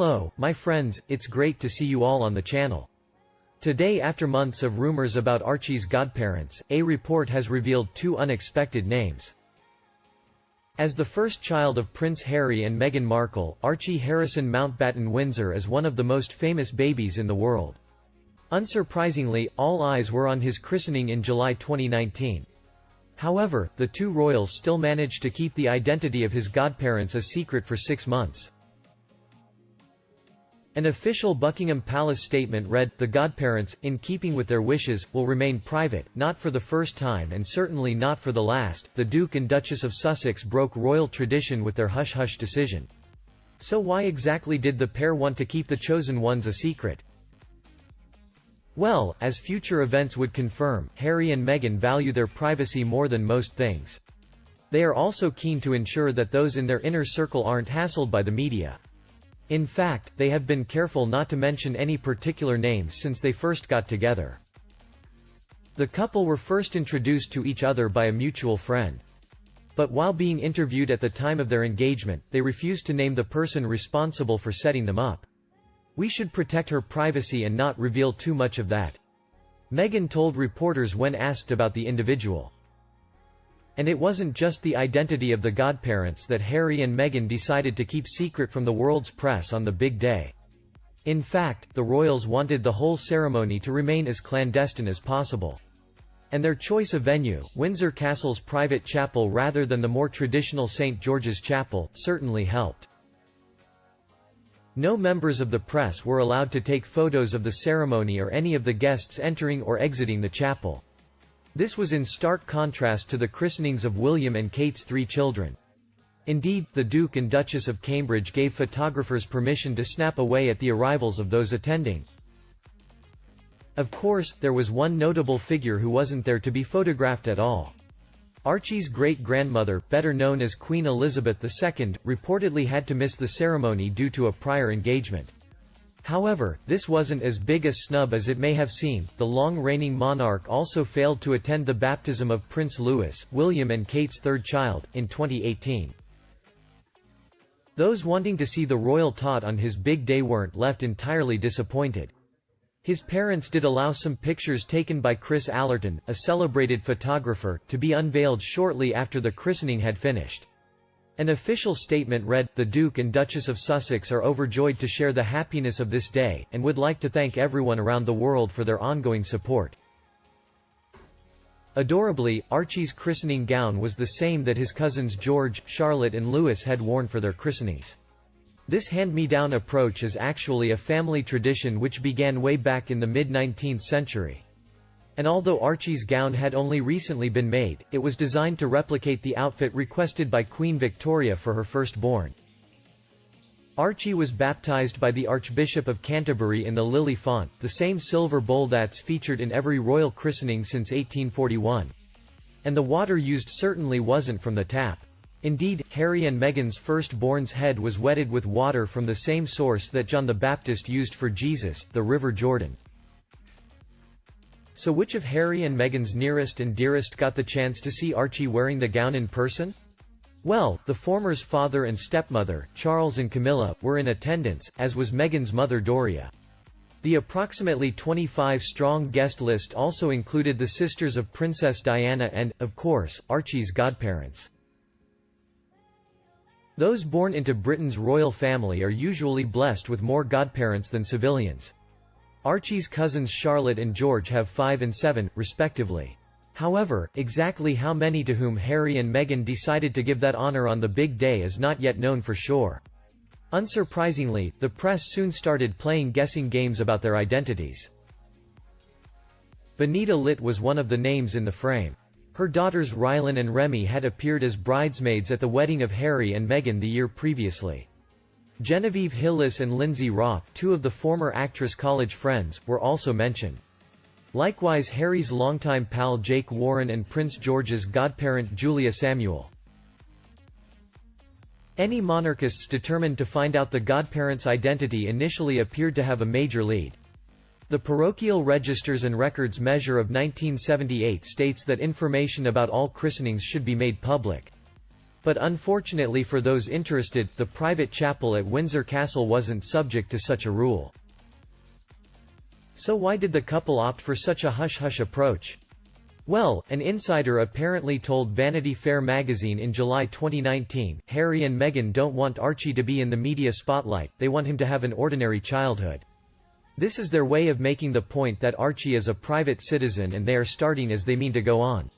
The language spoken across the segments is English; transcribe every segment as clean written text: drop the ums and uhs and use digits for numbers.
Hello, my friends, it's great to see you all on the channel. Today, after months of rumors about Archie's godparents, a report has revealed two unexpected names. As the first child of Prince Harry and Meghan Markle, Archie Harrison Mountbatten Windsor is one of the most famous babies in the world. Unsurprisingly, all eyes were on his christening in July 2019. However, the two royals still managed to keep the identity of his godparents a secret for 6 months. An official Buckingham Palace statement read, "The godparents, in keeping with their wishes, will remain private, not for the first time and certainly not for the last." The Duke and Duchess of Sussex broke royal tradition with their hush-hush decision. So why exactly did the pair want to keep the chosen ones a secret? Well, as future events would confirm, Harry and Meghan value their privacy more than most things. They are also keen to ensure that those in their inner circle aren't hassled by the media. In fact, they have been careful not to mention any particular names since they first got together. The couple were first introduced to each other by a mutual friend. But while being interviewed at the time of their engagement, they refused to name the person responsible for setting them up. "We should protect her privacy and not reveal too much of that," Meghan told reporters when asked about the individual. And it wasn't just the identity of the godparents that Harry and Meghan decided to keep secret from the world's press on the big day. In fact, the royals wanted the whole ceremony to remain as clandestine as possible. And their choice of venue, Windsor Castle's private chapel rather than the more traditional St. George's Chapel, certainly helped. No members of the press were allowed to take photos of the ceremony or any of the guests entering or exiting the chapel. This was in stark contrast to the christenings of William and Kate's 3 children. Indeed, the Duke and Duchess of Cambridge gave photographers permission to snap away at the arrivals of those attending. Of course, there was one notable figure who wasn't there to be photographed at all. Archie's great-grandmother, better known as Queen Elizabeth II, reportedly had to miss the ceremony due to a prior engagement. However, this wasn't as big a snub as it may have seemed. The long-reigning monarch also failed to attend the baptism of Prince Louis, William and Kate's 3rd child, in 2018. Those wanting to see the royal tot on his big day weren't left entirely disappointed. His parents did allow some pictures taken by Chris Allerton, a celebrated photographer, to be unveiled shortly after the christening had finished. An official statement read, "The Duke and Duchess of Sussex are overjoyed to share the happiness of this day, and would like to thank everyone around the world for their ongoing support." Adorably, Archie's christening gown was the same that his cousins George, Charlotte and Louis had worn for their christenings. This hand-me-down approach is actually a family tradition which began way back in the mid-19th century. And although Archie's gown had only recently been made, it was designed to replicate the outfit requested by Queen Victoria for her firstborn. Archie was baptized by the Archbishop of Canterbury in the lily font, the same silver bowl that's featured in every royal christening since 1841. And the water used certainly wasn't from the tap. Indeed, Harry and Meghan's firstborn's head was wetted with water from the same source that John the Baptist used for Jesus, the River Jordan. So which of Harry and Meghan's nearest and dearest got the chance to see Archie wearing the gown in person? Well, the former's father and stepmother, Charles and Camilla, were in attendance, as was Meghan's mother Doria. The approximately 25-strong guest list also included the sisters of Princess Diana and, of course, Archie's godparents. Those born into Britain's royal family are usually blessed with more godparents than civilians. Archie's cousins Charlotte and George have 5 and 7, respectively. However, exactly how many to whom Harry and Meghan decided to give that honor on the big day is not yet known for sure. Unsurprisingly, the press soon started playing guessing games about their identities. Benita Litt was one of the names in the frame. Her daughters Rylan and Remy had appeared as bridesmaids at the wedding of Harry and Meghan the year previously. Genevieve Hillis and Lindsay Roth, 2 of the former actress' college friends, were also mentioned. Likewise, Harry's longtime pal Jake Warren and Prince George's godparent Julia Samuel. Any monarchists determined to find out the godparents' identity initially appeared to have a major lead. The Parochial Registers and Records Measure of 1978 states that information about all christenings should be made public. But unfortunately for those interested, the private chapel at Windsor Castle wasn't subject to such a rule. So why did the couple opt for such a hush-hush approach? Well, an insider apparently told Vanity Fair magazine in July 2019, Harry and Meghan don't want Archie to be in the media spotlight, they want him to have an ordinary childhood. This is their way of making the point that Archie is a private citizen and they are starting as they mean to go on.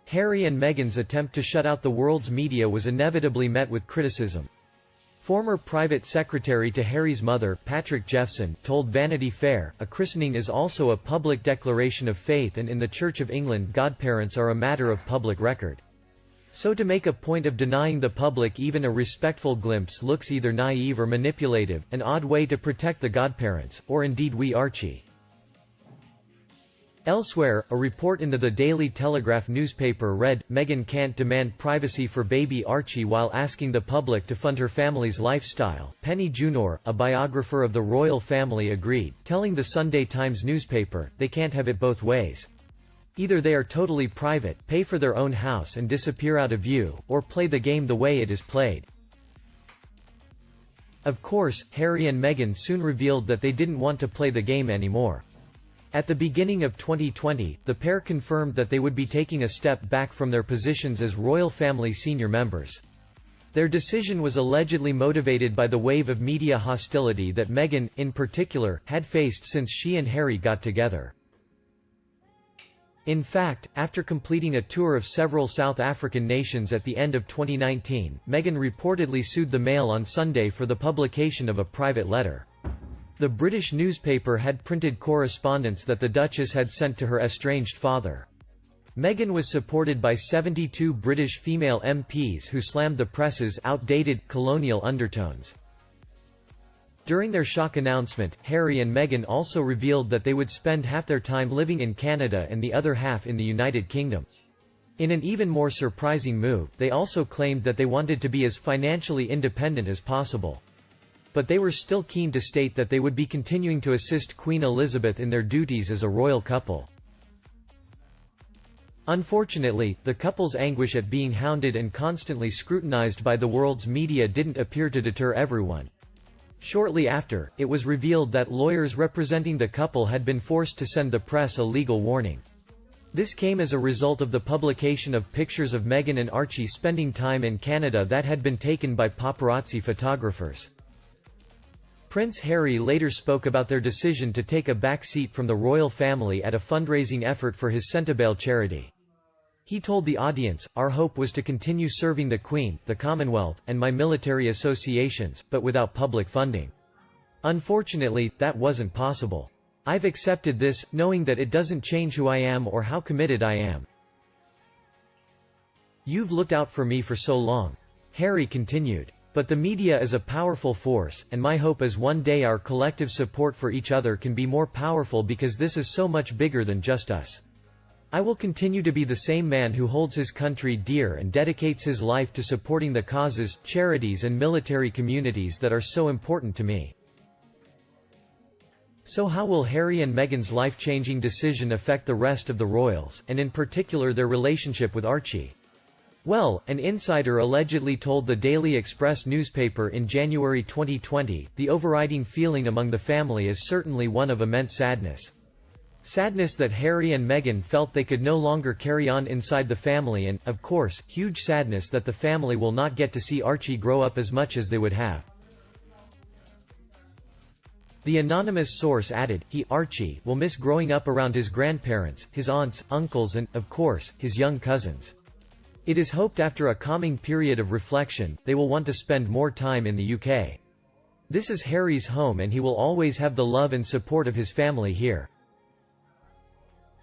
Harry and Meghan's attempt to shut out the world's media was inevitably met with criticism. Former private secretary to Harry's mother, Patrick Jeffson, told Vanity Fair, "A christening is also a public declaration of faith, and in the Church of England godparents are a matter of public record. So to make a point of denying the public even a respectful glimpse looks either naive or manipulative, an odd way to protect the godparents, or indeed we Archie." Elsewhere, a report in the Daily Telegraph newspaper read, Meghan can't demand privacy for baby Archie while asking the public to fund her family's lifestyle. Penny Junor, a biographer of the royal family, agreed, telling the Sunday Times newspaper, "They can't have it both ways. Either they are totally private, pay for their own house and disappear out of view, or play the game the way it is played." Of course, Harry and Meghan soon revealed that they didn't want to play the game anymore. At the beginning of 2020, the pair confirmed that they would be taking a step back from their positions as royal family senior members. Their decision was allegedly motivated by the wave of media hostility that Meghan, in particular, had faced since she and Harry got together. In fact, after completing a tour of several South African nations at the end of 2019, Meghan reportedly sued the Mail on Sunday for the publication of a private letter. The British newspaper had printed correspondence that the Duchess had sent to her estranged father. Meghan was supported by 72 British female MPs who slammed the press's outdated, colonial undertones. During their shock announcement, Harry and Meghan also revealed that they would spend half their time living in Canada and the other half in the United Kingdom. In an even more surprising move, they also claimed that they wanted to be as financially independent as possible. But they were still keen to state that they would be continuing to assist Queen Elizabeth in their duties as a royal couple. Unfortunately, the couple's anguish at being hounded and constantly scrutinized by the world's media didn't appear to deter everyone. Shortly after, it was revealed that lawyers representing the couple had been forced to send the press a legal warning. This came as a result of the publication of pictures of Meghan and Archie spending time in Canada that had been taken by paparazzi photographers. Prince Harry later spoke about their decision to take a back seat from the royal family at a fundraising effort for his Centibale charity. He told the audience, "Our hope was to continue serving the Queen, the Commonwealth, and my military associations, but without public funding. Unfortunately, that wasn't possible. I've accepted this, knowing that it doesn't change who I am or how committed I am. You've looked out for me for so long," Harry continued. "But the media is a powerful force, and my hope is one day our collective support for each other can be more powerful because this is so much bigger than just us. I will continue to be the same man who holds his country dear and dedicates his life to supporting the causes, charities and military communities that are so important to me." So how will Harry and Meghan's life-changing decision affect the rest of the royals, and in particular their relationship with Archie? Well, an insider allegedly told the Daily Express newspaper in January 2020, "The overriding feeling among the family is certainly one of immense sadness. Sadness that Harry and Meghan felt they could no longer carry on inside the family and, of course, huge sadness that the family will not get to see Archie grow up as much as they would have." The anonymous source added, "He, Archie, will miss growing up around his grandparents, his aunts, uncles and, of course, his young cousins. It is hoped after a calming period of reflection, they will want to spend more time in the UK. This is Harry's home and he will always have the love and support of his family here."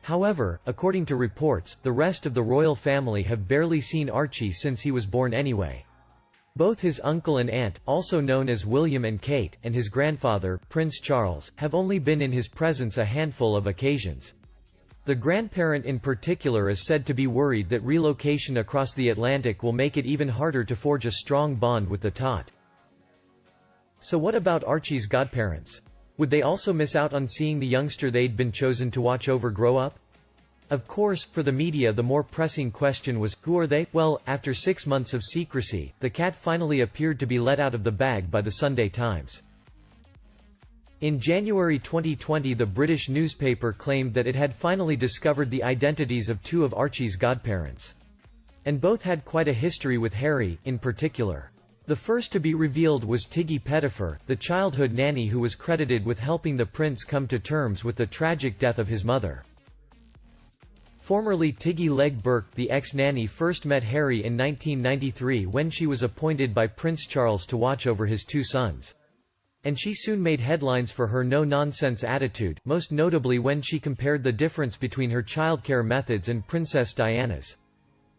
However, according to reports, the rest of the royal family have barely seen Archie since he was born anyway. Both his uncle and aunt, also known as William and Kate, and his grandfather, Prince Charles, have only been in his presence a handful of occasions. The grandparent in particular is said to be worried that relocation across the Atlantic will make it even harder to forge a strong bond with the tot. So what about Archie's godparents? Would they also miss out on seeing the youngster they'd been chosen to watch over grow up? Of course, for the media the more pressing question was, who are they? Well, after 6 months of secrecy, the cat finally appeared to be let out of the bag by the Sunday Times. In January 2020 the British newspaper claimed that it had finally discovered the identities of 2 of Archie's godparents. And both had quite a history with Harry, in particular. The first to be revealed was Tiggy Pettifer, the childhood nanny who was credited with helping the prince come to terms with the tragic death of his mother. Formerly Tiggy Legg Burke, the ex-nanny first met Harry in 1993 when she was appointed by Prince Charles to watch over his 2 sons. And she soon made headlines for her no-nonsense attitude, most notably when she compared the difference between her childcare methods and Princess Diana's.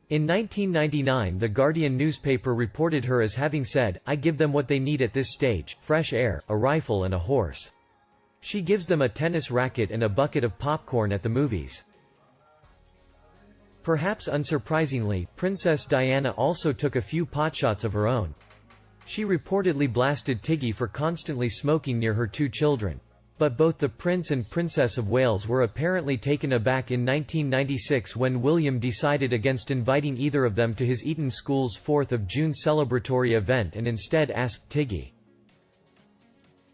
In 1999 The Guardian newspaper reported her as having said, "I give them what they need at this stage, fresh air, a rifle and a horse. She gives them a tennis racket and a bucket of popcorn at the movies." Perhaps unsurprisingly, Princess Diana also took a few potshots of her own. She reportedly blasted Tiggy for constantly smoking near her 2 children. But both the Prince and Princess of Wales were apparently taken aback in 1996 when William decided against inviting either of them to his Eton School's 4th of June celebratory event and instead asked Tiggy.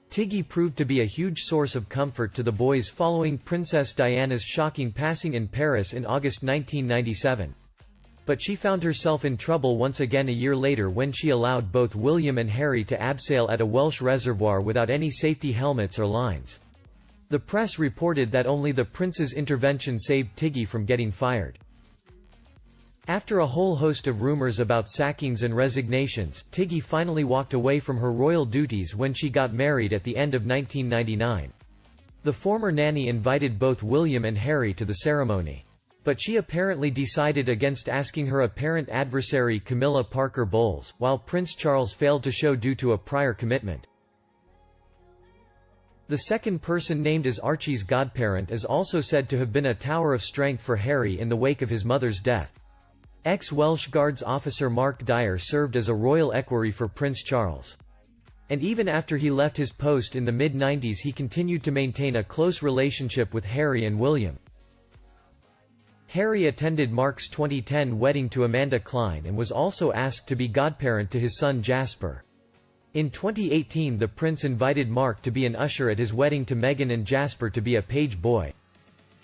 Tiggy proved to be a huge source of comfort to the boys following Princess Diana's shocking passing in Paris in August 1997. But she found herself in trouble once again a year later when she allowed both William and Harry to abseil at a Welsh reservoir without any safety helmets or lines. The press reported that only the prince's intervention saved Tiggy from getting fired. After a whole host of rumors about sackings and resignations, Tiggy finally walked away from her royal duties when she got married at the end of 1999. The former nanny invited both William and Harry to the ceremony. But she apparently decided against asking her apparent adversary Camilla Parker Bowles, while Prince Charles failed to show due to a prior commitment. The second person named as Archie's godparent is also said to have been a tower of strength for Harry in the wake of his mother's death. Ex-Welsh Guards officer Mark Dyer served as a royal equerry for Prince Charles. And even after he left his post in the mid-90s he continued to maintain a close relationship with Harry and William. Harry attended Mark's 2010 wedding to Amanda Klein and was also asked to be godparent to his son Jasper. In 2018 the prince invited Mark to be an usher at his wedding to Meghan and Jasper to be a page boy.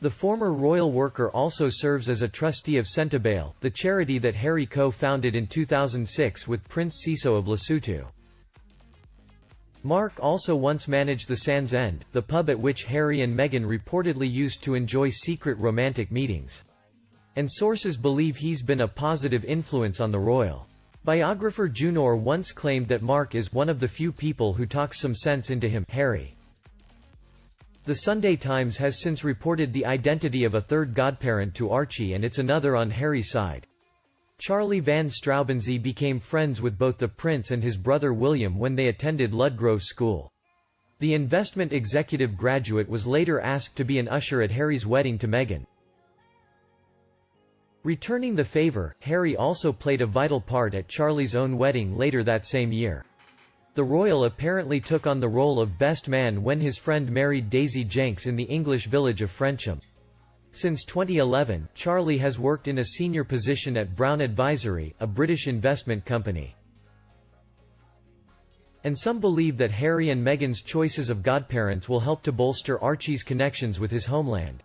The former royal worker also serves as a trustee of Centibale, the charity that Harry co-founded in 2006 with Prince Siso of Lesotho. Mark also once managed the Sands End, the pub at which Harry and Meghan reportedly used to enjoy secret romantic meetings. And sources believe he's been a positive influence on the royal. Biographer Junor once claimed that Mark is one of the few people who talks some sense into him, Harry. The Sunday Times has since reported the identity of a third godparent to Archie, and it's another on Harry's side. Charlie van Straubenzee became friends with both the prince and his brother William when they attended Ludgrove School. The investment executive graduate was later asked to be an usher at Harry's wedding to Meghan. Returning the favor, Harry also played a vital part at Charlie's own wedding later that same year. The royal apparently took on the role of best man when his friend married Daisy Jenks in the English village of Frensham. Since 2011, Charlie has worked in a senior position at Brown Advisory, a British investment company. And some believe that Harry and Meghan's choices of godparents will help to bolster Archie's connections with his homeland.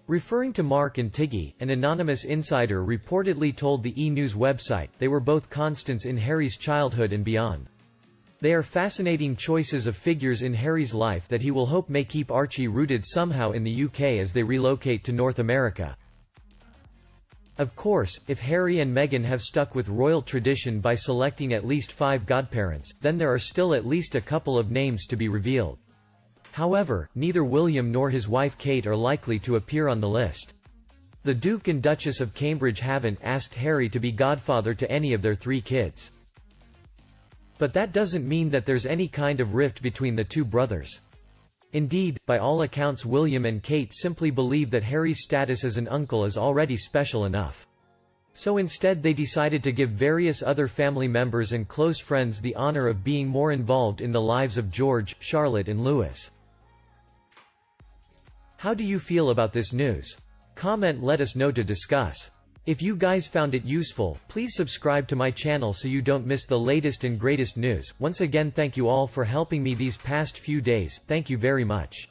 Referring to Mark and Tiggy, an anonymous insider reportedly told the E! News website, they were both constants in Harry's childhood and beyond. They are fascinating choices of figures in Harry's life that he will hope may keep Archie rooted somehow in the UK as they relocate to North America. Of course, if Harry and Meghan have stuck with royal tradition by selecting at least 5 godparents, then there are still at least a couple of names to be revealed. However, neither William nor his wife Kate are likely to appear on the list. The Duke and Duchess of Cambridge haven't asked Harry to be godfather to any of their 3 kids. But that doesn't mean that there's any kind of rift between the 2 brothers. Indeed, by all accounts William and Kate simply believe that Harry's status as an uncle is already special enough. So instead they decided to give various other family members and close friends the honor of being more involved in the lives of George, Charlotte and Louis. How do you feel about this news? Comment, let us know to discuss. If you guys found it useful, please subscribe to my channel so you don't miss the latest and greatest news. Once again, thank you all for helping me these past few days. Thank you very much.